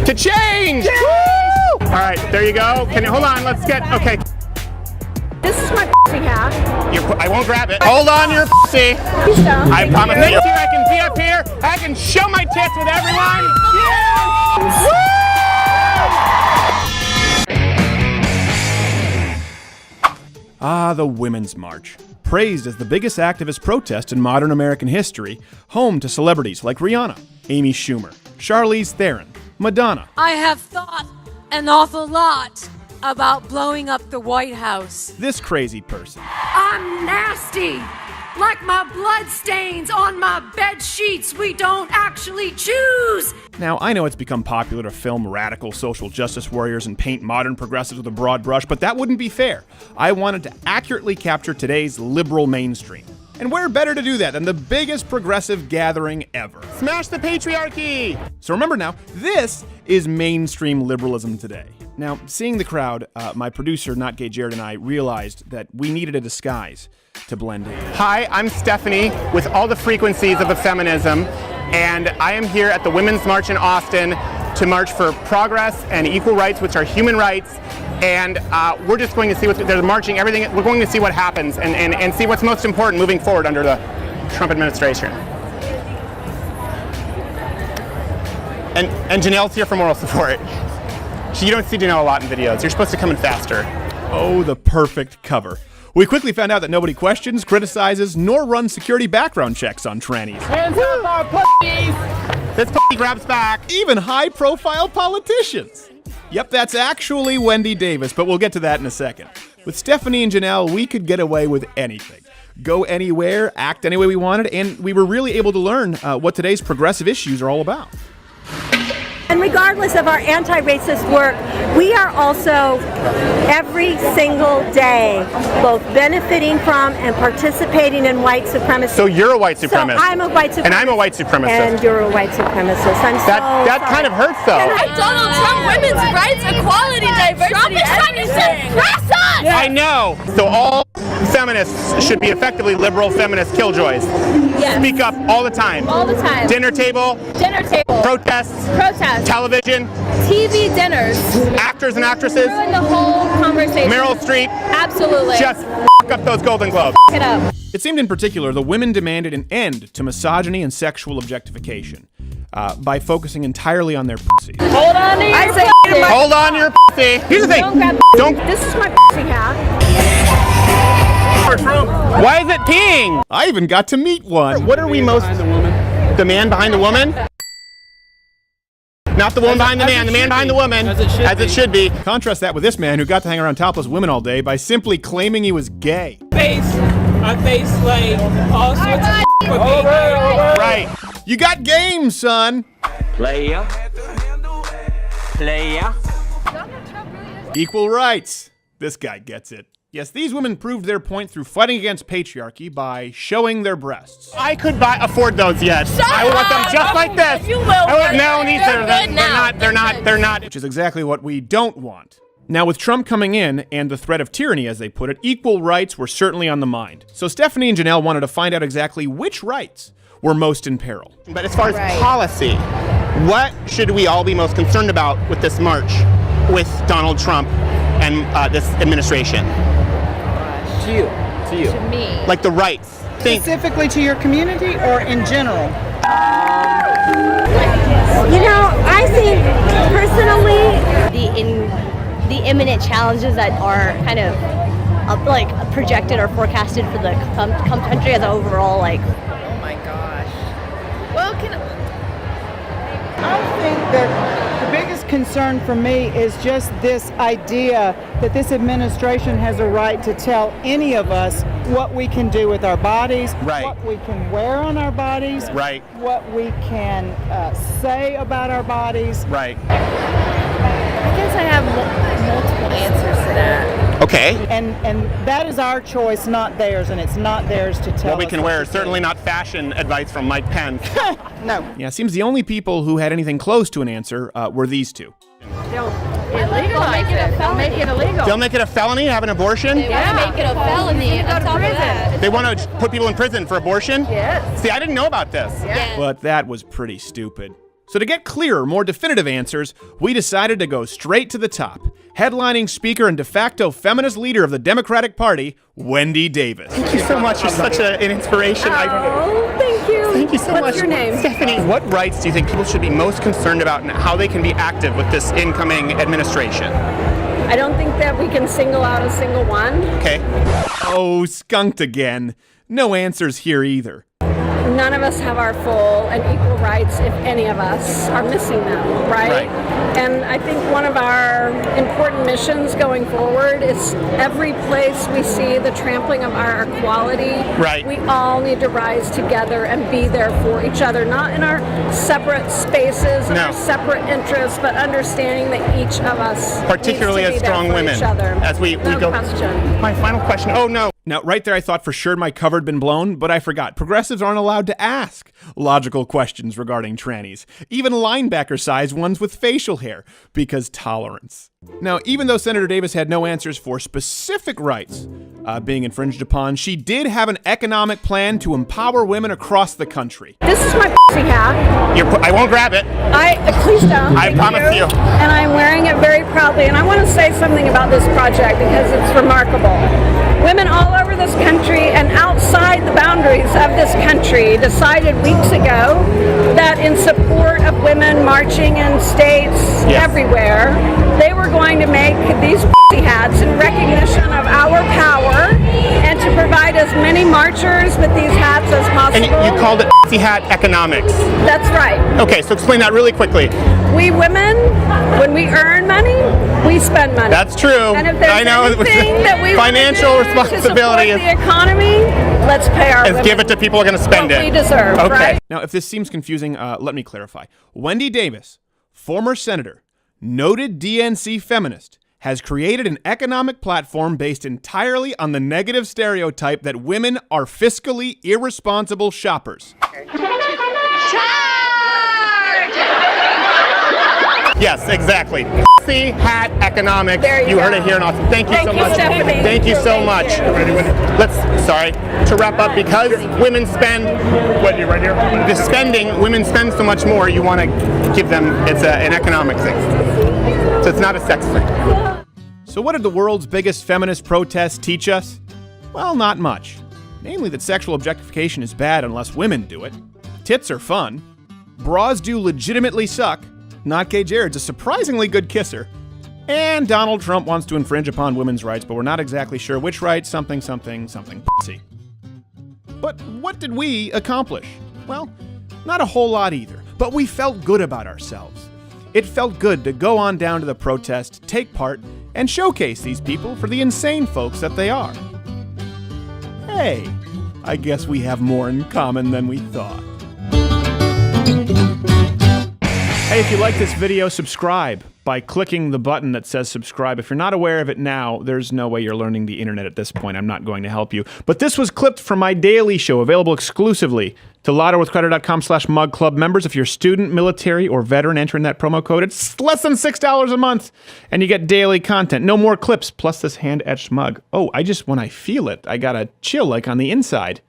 to change. Woo! All right, there you go. Hold on, let's get, okay. This is my hat. I won't grab it. Hold on to your pussy. I promise you. I can be up here. I can show my tits with everyone. Yeah! Woo! Ah, the Women's March. Praised as the biggest activist protest in modern American history, home to celebrities like Rihanna, Amy Schumer, Charlize Theron, Madonna. I have thought an awful lot about blowing up the White House. This crazy person. I'm nasty, like my blood stains on my bed sheets we don't actually choose. Now, I know it's become popular to film radical social justice warriors and paint modern progressives with a broad brush, but that wouldn't be fair. I wanted to accurately capture today's liberal mainstream. And where better to do that than the biggest progressive gathering ever? Smash the patriarchy! So remember now, this is mainstream liberalism today. Now, seeing the crowd, my producer, Not Gay Jared, and I realized that we needed a disguise to blend in. Hi, I'm Stephanie with all the frequencies of feminism, and I am here at the Women's March in Austin to march for progress and equal rights, which are human rights. And we're just going to see they're marching everything. We're going to see what happens and see what's most important moving forward under the Trump administration. And Janelle's here for moral support. You don't see Janelle a lot in videos. You're supposed to come in faster. Oh, the perfect cover. We quickly found out that nobody questions, criticizes, nor runs security background checks on trannies. Hands up our pussies! This pussy grabs back. Even high-profile politicians. Yep, that's actually Wendy Davis, but we'll get to that in a second. With Stephanie and Janelle, we could get away with anything. Go anywhere, act any way we wanted, and we were really able to learn what today's progressive issues are all about. And regardless of our anti-racist work, we are also every single day both benefiting from and participating in white supremacy. So you're a white supremacist. So I'm a white supremacist. And I'm a white supremacist. And you're a white supremacist. I'm that sorry. kind of hurts though. Donald Trump, women's rights, equality, diversity. Trump is trying to suppress us! I know. So all feminists should be effectively liberal feminist killjoys. Yes. Speak up all the time. All the time. Dinner table. Dinner table. Protests. Protests. Television. TV dinners. Actors and actresses. Ruin the whole conversation. Meryl Streep. Absolutely. Just up those Golden Globes. It up. It seemed in particular the women demanded an end to misogyny and sexual objectification by focusing entirely on their pussies. Hold on to your pussy. Hold on to your pussy. Here's the thing. Don't. This is my hat. Why is it peeing? I even got to meet one. What are we most? The man behind the woman? Not the woman behind the man behind the woman. As it should be. Contrast that with this man who got to hang around topless women all day by simply claiming he was gay. I face like all sorts of for being gay. Right. You got game, son. Player. Equal rights. This guy gets it. Yes, these women proved their point through fighting against patriarchy by showing their breasts. I could afford those yet. I want them just like this. You will. They're not. Which is exactly what we don't want. Now, with Trump coming in and the threat of tyranny, as they put it, equal rights were certainly on the mind. So Stephanie and Janelle wanted to find out exactly which rights were most in peril. But as far as policy, what should we all be most concerned about with this march with Donald Trump and this administration? To you. To me. Like the rights. Specifically to your community or in general? You know, I think personally, the imminent challenges that are kind of like projected or forecasted for the country as an overall like. Oh my gosh. Well, I think that the biggest concern for me is just this idea that this administration has a right to tell any of us what we can do with our bodies, right. What we can wear on our bodies, right. What we can say about our bodies. Right. I guess I have multiple answers to that. Okay. And that is our choice, not theirs, and it's not theirs to tell What we us can what wear to is certainly do. not fashion advice from Mike Pence. No. Yeah, it seems the only people who had anything close to an answer were these two. They'll legalize it. They'll make it illegal. They'll make it a felony to have an abortion? They want to make it a felony on top of that. They want to put people in prison for abortion? Yes. See, I didn't know about this. Yeah. But that was pretty stupid. So to get clearer, more definitive answers, we decided to go straight to the top. Headlining speaker and de facto feminist leader of the Democratic Party, Wendy Davis. Thank you so much. You're such an inspiration. Oh, thank you. Thank you so much. What's your name? Stephanie, what rights do you think people should be most concerned about and how they can be active with this incoming administration? I don't think that we can single out a single one. Okay. Oh, skunked again. No answers here either. None of us have our full and equal rights if any of us are missing them, right? And I think one of our important missions going forward is every place we see the trampling of our equality, we all need to rise together and be there for each other, not in our separate spaces and our separate interests, but understanding that each of us particularly needs to as be strong there for women each other. as we go. Question. My final question. Oh no. Now, right there, I thought for sure my cover had been blown, but I forgot. Progressives aren't allowed to ask logical questions regarding trannies, even linebacker-sized ones with facial hair, because tolerance. Now, even though Senator Davis had no answers for specific rights being infringed upon, she did have an economic plan to empower women across the country. This is my hat. I won't grab it. Please don't. I promise you. And I'm wearing it very proudly. And I want to say something about this project because it's remarkable. Women all over this country and outside the boundaries of this country decided weeks ago that in support of women marching in states everywhere, they were going to make these hats in recognition of our power and to provide as many marchers with these hats as possible. And you called it hat economics. That's right. Okay, so explain that really quickly. We women, when we earn money, we spend money. That's true. And if there's anything that we financial responsibility to support the economy, let's pay our women give it to people who are going to spend what it. we deserve. Okay. Right? Now, if this seems confusing, let me clarify. Wendy Davis, former senator, noted DNC feminist, has created an economic platform based entirely on the negative stereotype that women are fiscally irresponsible shoppers. Yes, exactly. Hat economics. There you heard go. it here in Austin. Thank you so you, much. Stephanie. Thank you so much. To wrap up, because women spend, the spending, women spend so much more, you want to give them, it's an economic thing. So it's not a sex thing. So what did the world's biggest feminist protest teach us? Well, not much. Namely that sexual objectification is bad unless women do it. Tits are fun. Bras do legitimately suck. Not Gay Jared's a surprisingly good kisser. And Donald Trump wants to infringe upon women's rights, but we're not exactly sure which rights, something, pussy. But what did we accomplish? Well, not a whole lot either, but we felt good about ourselves. It felt good to go on down to the protest, take part, and showcase these people for the insane folks that they are. Hey, I guess we have more in common than we thought. Hey, if you like this video, subscribe by clicking the button that says subscribe. If you're not aware of it now, there's no way you're learning the internet at this point. I'm not going to help you. But this was clipped from my daily show, available exclusively to lotterwithcredit.com/mugclub members. If you're a student, military, or veteran, enter in that promo code. It's less than $6 a month, and you get daily content. No more clips, plus this hand-etched mug. Oh, when I feel it, I got a chill like on the inside.